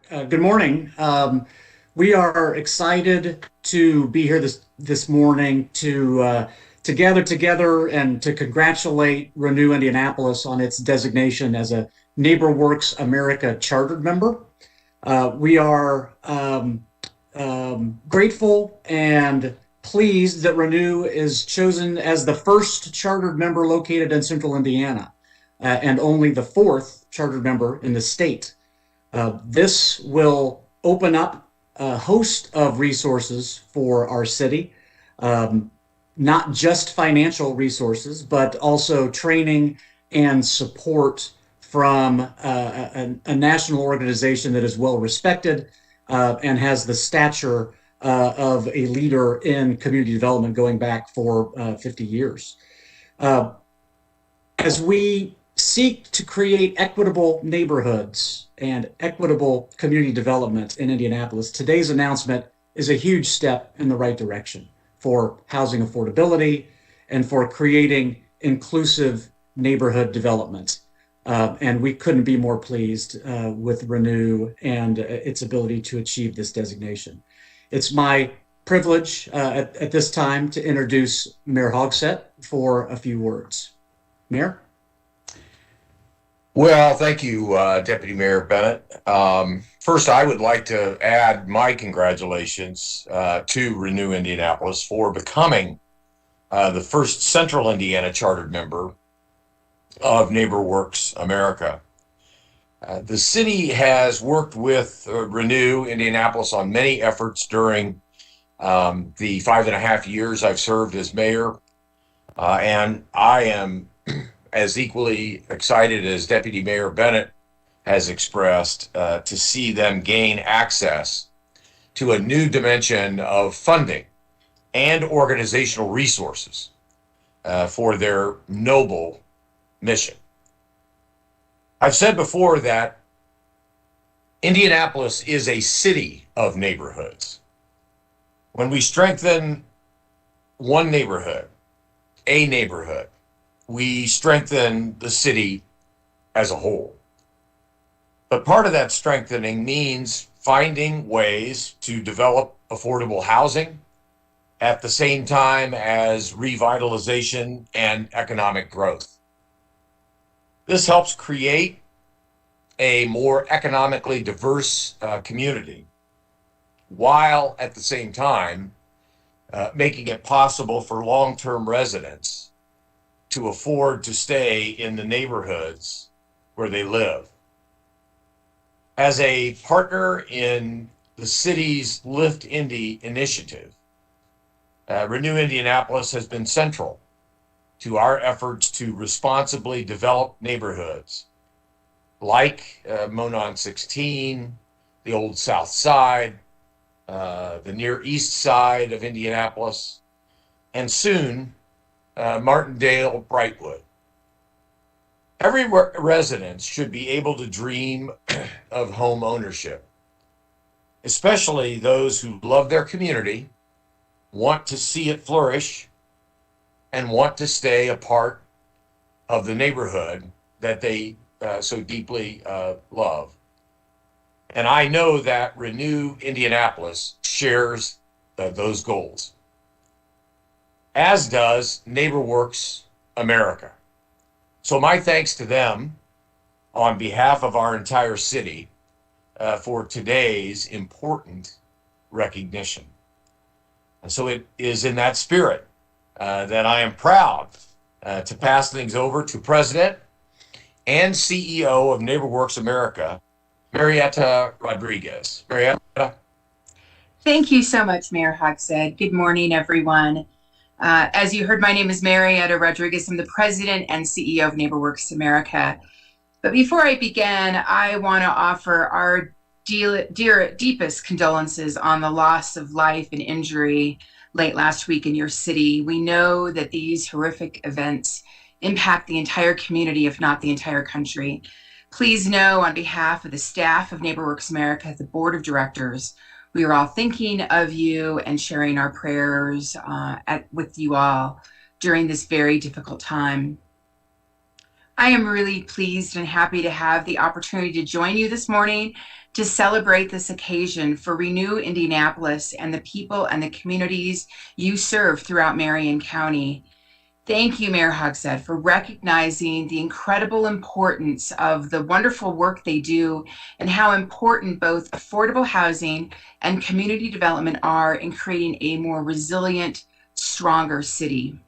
Good morning. We are excited to be here this morning to gather together and to congratulate Renew Indianapolis on its designation as a NeighborWorks America chartered member. We are grateful and pleased that Renew is chosen as the first chartered member located in Central Indiana, and only the fourth chartered member in the state. This will open up a host of resources for our city, um, not just financial resources, but also training and support from a national organization that is well respected and has the stature of a leader in community development going back for 50 years. Uh, as we seek to create equitable neighborhoods and equitable community development in Indianapolis, today's announcement is a huge step in the right direction for housing affordability and for creating inclusive neighborhood development. And we couldn't be more pleased with Renew and its ability to achieve this designation. It's my privilege at this time to introduce Mayor Hogsett for a few words. Mayor? Well, thank you, Deputy Mayor Bennett. First, I would like to add my congratulations to Renew Indianapolis for becoming the first Central Indiana chartered member of NeighborWorks America. The city has worked with Renew Indianapolis on many efforts during the 5.5 years I've served as mayor, and I am as equally excited as Deputy Mayor Bennett has expressed to see them gain access to a new dimension of funding and organizational resources for their noble mission. I've said before that Indianapolis is a city of neighborhoods. When we strengthen one neighborhood, a neighborhood, we strengthen the city as a whole. But part of that strengthening means finding ways to develop affordable housing at the same time as revitalization and economic growth. This helps create a more economically diverse community, while at the same time making it possible for long-term residents to afford to stay in the neighborhoods where they live. As a partner in the city's Lift Indy initiative, Renew Indianapolis has been central to our efforts to responsibly develop neighborhoods like Monon 16, the Old South Side, the Near East Side of Indianapolis, and soon Martindale, Brightwood. Every resident should be able to dream of home ownership, especially those who love their community, want to see it flourish, and want to stay a part of the neighborhood that they so deeply love. And I know that Renew Indianapolis shares those goals, as does NeighborWorks America. So my thanks to them on behalf of our entire city for today's important recognition. And so it is in that spirit that I am proud to pass things over to President and CEO of NeighborWorks America, Marietta Rodriguez. Marietta? Thank you so much, Mayor Hogsett. Good morning, everyone. As you heard, my name is Marietta Rodriguez. I'm the President and CEO of NeighborWorks America. But before I begin, I want to offer our deepest condolences on the loss of life and injury late last week in your city. We know that these horrific events impact the entire community, if not the entire country. Please know, on behalf of the staff of NeighborWorks America, the board of directors, we are all thinking of you and sharing our prayers with you all during this very difficult time. I am really pleased and happy to have the opportunity to join you this morning to celebrate this occasion for Renew Indianapolis and the people and the communities you serve throughout Marion County. Thank you, Mayor Hogsett, for recognizing the incredible importance of the wonderful work they do and how important both affordable housing and community development are in creating a more resilient, stronger city.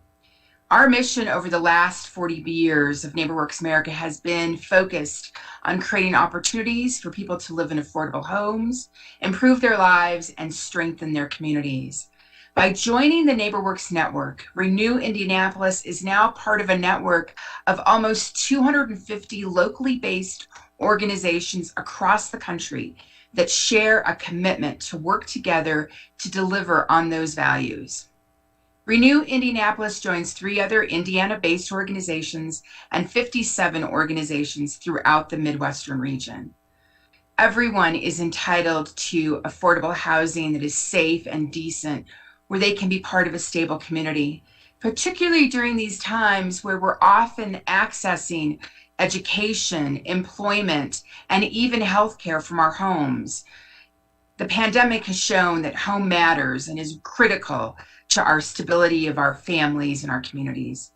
Our mission over the last 40 years of NeighborWorks America has been focused on creating opportunities for people to live in affordable homes, improve their lives, and strengthen their communities. By joining the NeighborWorks network, Renew Indianapolis is now part of a network of almost 250 locally based organizations across the country that share a commitment to work together to deliver on those values. Renew Indianapolis joins 3 other Indiana-based organizations and 57 organizations throughout the Midwestern region. Everyone is entitled to affordable housing that is safe and decent, where they can be part of a stable community, particularly during these times where we're often accessing education, employment, and even healthcare from our homes. The pandemic has shown that home matters and is critical to our stability of our families and our communities.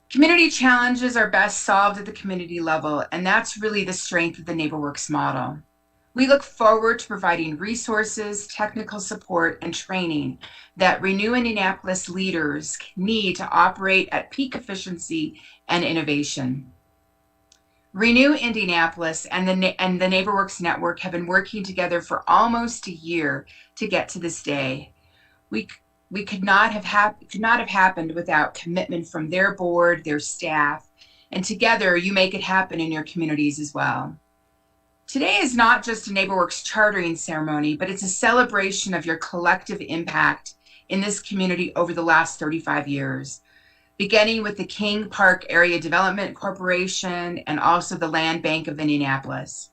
Community challenges are best solved at the community level, and that's really the strength of the NeighborWorks model. We look forward to providing resources, technical support, and training that Renew Indianapolis leaders need to operate at peak efficiency and innovation. Renew Indianapolis and the NeighborWorks network have been working together for almost a year to get to this day. We could not have happened without commitment from their board, their staff, and together you make it happen in your communities as well. Today is not just a NeighborWorks chartering ceremony, but it's a celebration of your collective impact in this community over the last 35 years, beginning with the King Park Area Development Corporation and also the Land Bank of Indianapolis.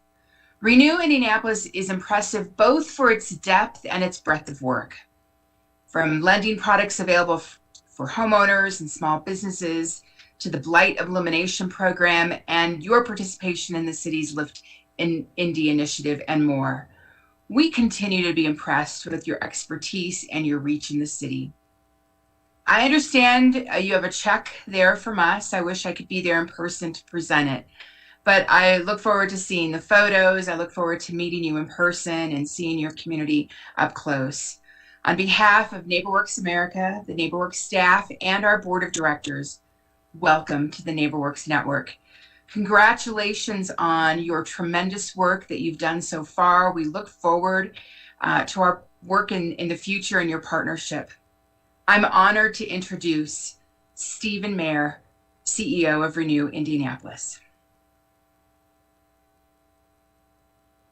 Renew Indianapolis is impressive both for its depth and its breadth of work. From lending products available for homeowners and small businesses to the Blight Elimination Program and your participation in the city's Lift in Indy initiative and more. We continue to be impressed with your expertise and your reach in the city. I understand you have a check there from us. I wish I could be there in person to present it, but I look forward to seeing the photos. I look forward to meeting you in person and seeing your community up close. On behalf of NeighborWorks America, the NeighborWorks staff, and our board of directors, welcome to the NeighborWorks Network. Congratulations on your tremendous work that you've done so far. We look forward to our work in the future and your partnership. I'm honored to introduce Stephen Meyer, CEO of Renew Indianapolis.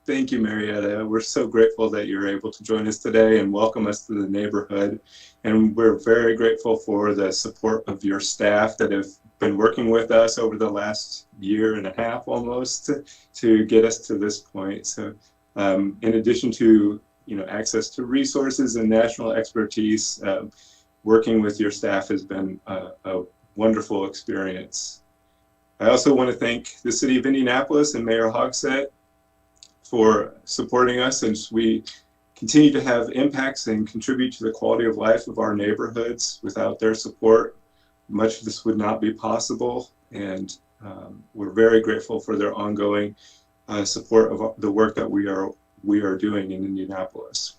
Thank you, Marietta. We're so grateful that you're able to join us today and welcome us to the neighborhood. And we're very grateful for the support of your staff that have been working with us over the last year and a half almost to get us to this point. So in addition to access to resources and national expertise, working with your staff has been a wonderful experience. I also want to thank the City of Indianapolis and Mayor Hogsett for supporting us as we continue to have impacts and contribute to the quality of life of our neighborhoods. Without their support, much of this would not be possible, and we're very grateful for their ongoing support of the work that we are doing in Indianapolis.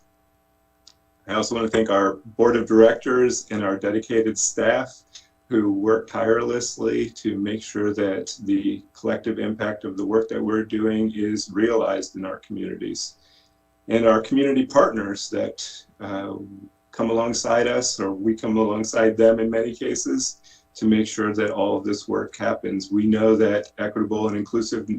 I also want to thank our board of directors and our dedicated staff who work tirelessly to make sure that the collective impact of the work that we're doing is realized in our communities. And our community partners that come alongside us, or we come alongside them in many cases, to make sure that all of this work happens. We know that equitable and inclusive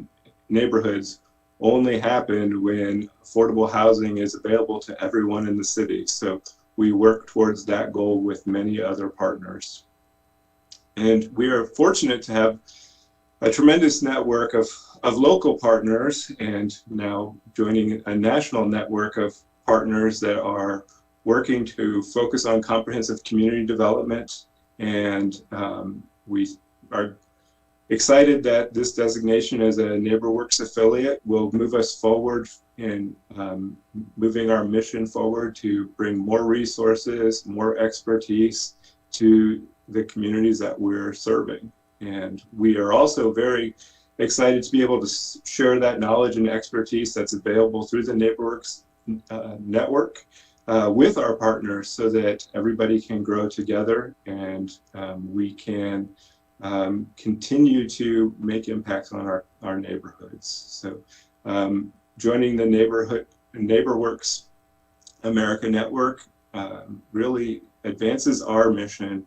neighborhoods only happen when affordable housing is available to everyone in the city. So we work towards that goal with many other partners. And we are fortunate to have a tremendous network of local partners, and now joining a national network of partners that are working to focus on comprehensive community development. And we are excited that this designation as a NeighborWorks affiliate will move us forward in moving our mission forward to bring more resources, more expertise to the communities that we're serving. And we are also very excited to be able to share that knowledge and expertise that's available through the NeighborWorks network with our partners so that everybody can grow together and we can continue to make impacts on our neighborhoods. So joining the NeighborWorks America Network really advances our mission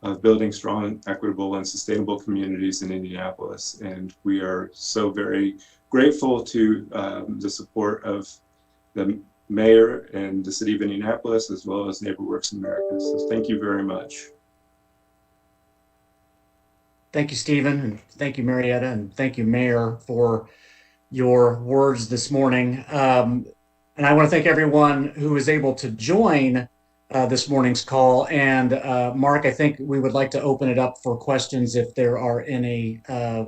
of building strong, equitable, and sustainable communities in Indianapolis. And we are so very grateful to the support of the Mayor and the City of Indianapolis, as well as NeighborWorks America. So thank you very much. Thank you, Stephen, and thank you, Marietta, and thank you, Mayor, for your words this morning. And I want to thank everyone who was able to join this morning's call. And Mark, I think we would like to open it up for questions if there are any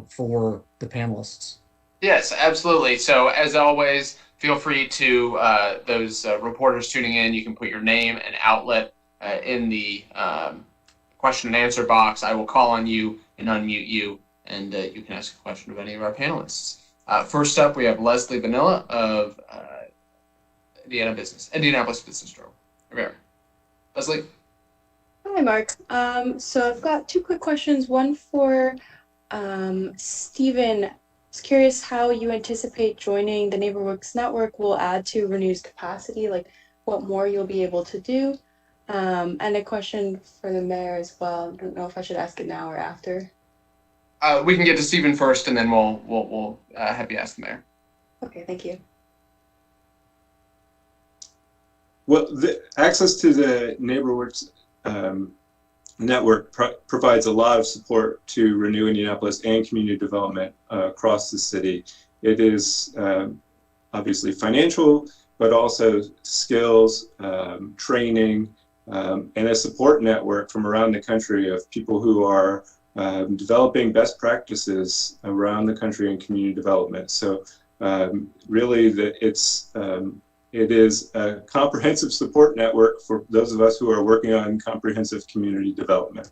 for the panelists. Yes, absolutely. So as always, feel free to, those reporters tuning in, you can put your name and outlet in the question and answer box. I will call on you and unmute you, and you can ask a question of any of our panelists. First up, we have Leslie Vanilla of Indianapolis Business Journal. Leslie. Hi, Mark. So I've got two quick questions. One for Stephen. I was curious how you anticipate joining the NeighborWorks network will add to Renew's capacity, like what more you'll be able to do. And a question for the mayor as well. I don't know if I should ask it now or after. We can get to Stephen first, and then we'll have you ask the mayor. Okay, thank you. Well, the access to the NeighborWorks network provides a lot of support to Renew Indianapolis and community development across the city. It is obviously financial, but also skills, training, and a support network from around the country of people who are developing best practices around the country in community development. So really it is a comprehensive support network for those of us who are working on comprehensive community development.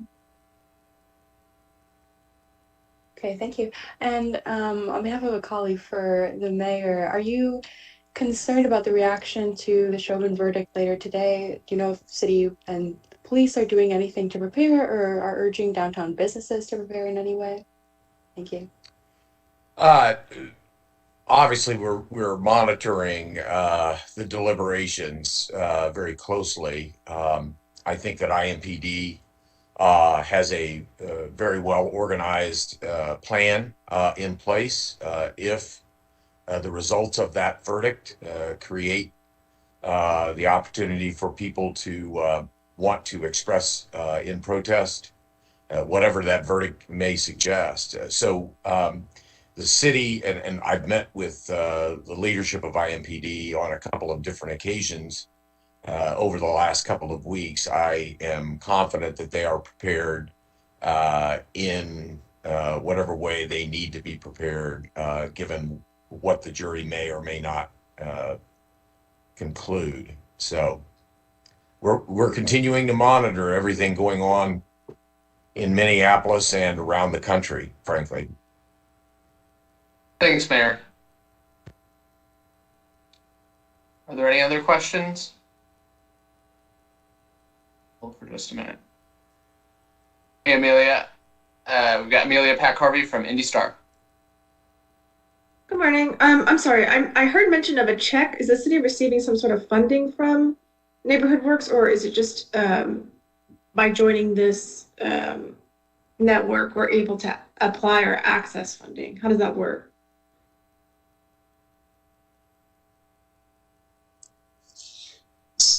Okay, thank you. And on behalf of a colleague for the mayor, are you concerned about the reaction to the Chauvin verdict later today? Do you know if city and police are doing anything to prepare or are urging downtown businesses to prepare in any way? Thank you. Obviously, we're monitoring the deliberations very closely. I think that IMPD has a very well organized plan in place. If the results of that verdict create the opportunity for people to want to express in protest, whatever that verdict may suggest. So the city, and I've met with the leadership of IMPD on a couple of different occasions over the last couple of weeks. I am confident that they are prepared in whatever way they need to be prepared, given what the jury may or may not conclude. So we're continuing to monitor everything going on in Minneapolis and around the country, frankly. Thanks, Mayor. Are there any other questions? Hold for just a minute. Hey, Amelia. We've got Amelia Pack-Harvey from Indy Star. Good morning. I'm sorry. I heard mention of a check. Is the city receiving some sort of funding from NeighborWorks, or is it just by joining this network we're able to apply or access funding? How does that work?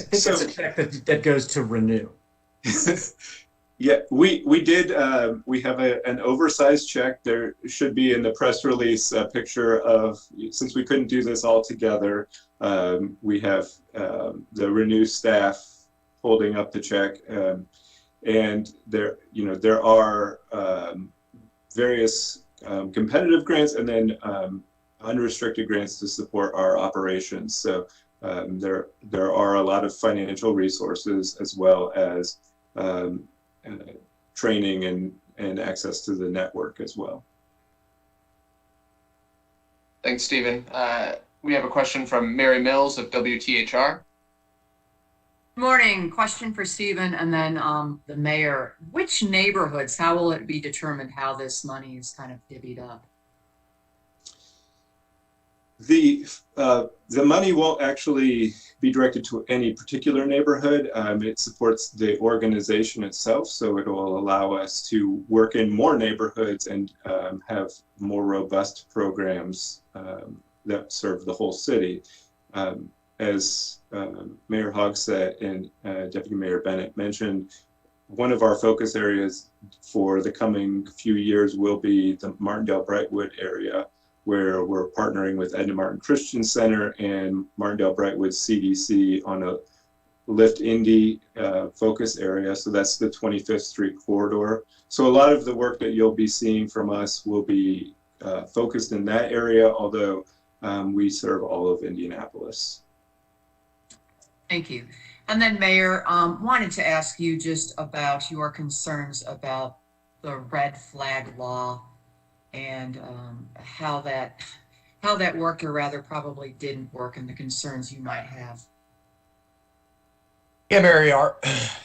I think it's a check that goes to Renew. Yeah, we did. We have an oversized check. There should be in the press release a picture of, since we couldn't do this all together, we have the Renew staff holding up the check, and there are various competitive grants and then unrestricted grants to support our operations. So there are a lot of financial resources as well as training and access to the network as well. Thanks, Stephen. We have a question from Mary Mills of WTHR. Good morning. Question for Stephen and then the mayor. Which neighborhoods, how will it be determined how this money is kind of divvied up? The money won't actually be directed to any particular neighborhood. It supports the organization itself, so it will allow us to work in more neighborhoods and have more robust programs that serve the whole city. As Mayor Hogsett and Deputy Mayor Bennett mentioned, one of our focus areas for the coming few years will be the Martindale-Brightwood area, where we're partnering with Edna Martin Christian Center and Martindale-Brightwood CDC on a Lift Indy focus area. So that's the 25th Street corridor. So a lot of the work that you'll be seeing from us will be focused in that area, although we serve all of Indianapolis. Thank you. And then Mayor, wanted to ask you just about your concerns about the red flag law and how that worked, or rather probably didn't work, and the concerns you might have. Yeah, Mary,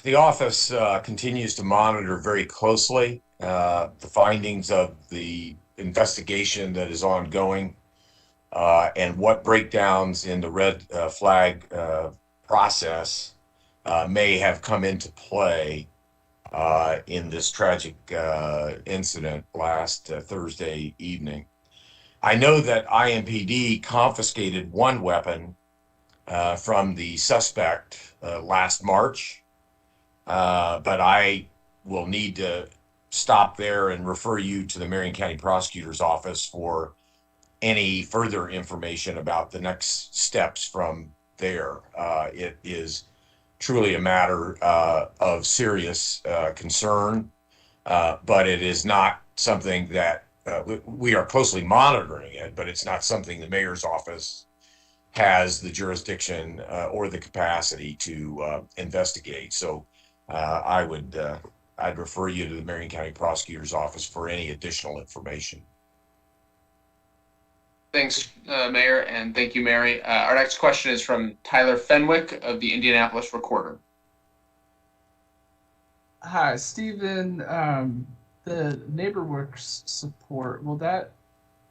the office continues to monitor very closely the findings of the investigation that is ongoing and what breakdowns in the red flag process may have come into play in this tragic incident last Thursday evening. I know that IMPD confiscated one weapon from the suspect last March, but I will need to stop there and refer you to the Marion County Prosecutor's Office for any further information about the next steps from there. It is truly a matter of serious concern, but it is not something that we are closely monitoring it, but it's not something the mayor's office has the jurisdiction or the capacity to investigate. So I'd refer you to the Marion County Prosecutor's Office for any additional information. Thanks, Mayor, and thank you, Mary. Our next question is from Tyler Fenwick of the Indianapolis Recorder. Hi, Stephen. The NeighborWorks support, will that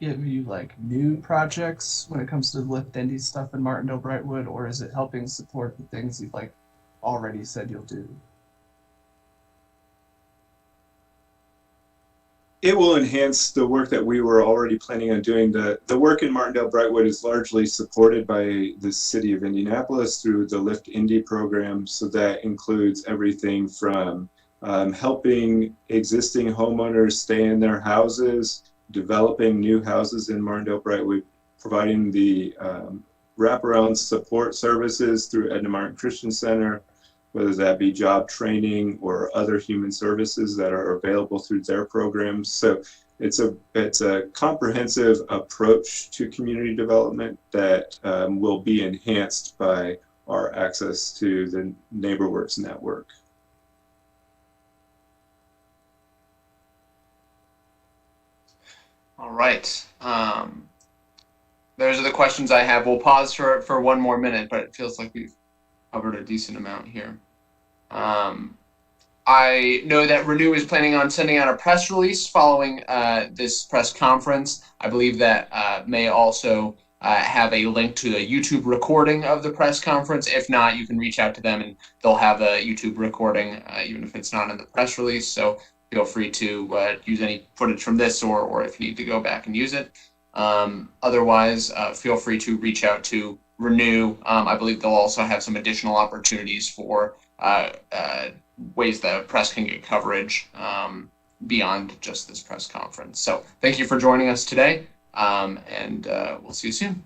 give you like new projects when it comes to Lift Indy stuff in Martindale-Brightwood, or is it helping support the things you've like already said you'll do? It will enhance the work that we were already planning on doing. The work in Martindale-Brightwood is largely supported by the city of Indianapolis through the Lift Indy program. So that includes everything from helping existing homeowners stay in their houses, developing new houses in Martindale-Brightwood, providing the wraparound support services through Edna Martin Christian Center, whether that be job training or other human services that are available through their programs. So it's a comprehensive approach to community development that will be enhanced by our access to the NeighborWorks network. All right. Those are the questions I have. We'll pause for one more minute, but it feels like we've covered a decent amount here. I know that Renew is planning on sending out a press release following this press conference. I believe that may also have a link to a YouTube recording of the press conference. If not, you can reach out to them and they'll have a YouTube recording, even if it's not in the press release. So feel free to use any footage from this or if you need to go back and use it. Otherwise, feel free to reach out to Renew. I believe they'll also have some additional opportunities for ways that press can get coverage beyond just this press conference. So thank you for joining us today, and we'll see you soon.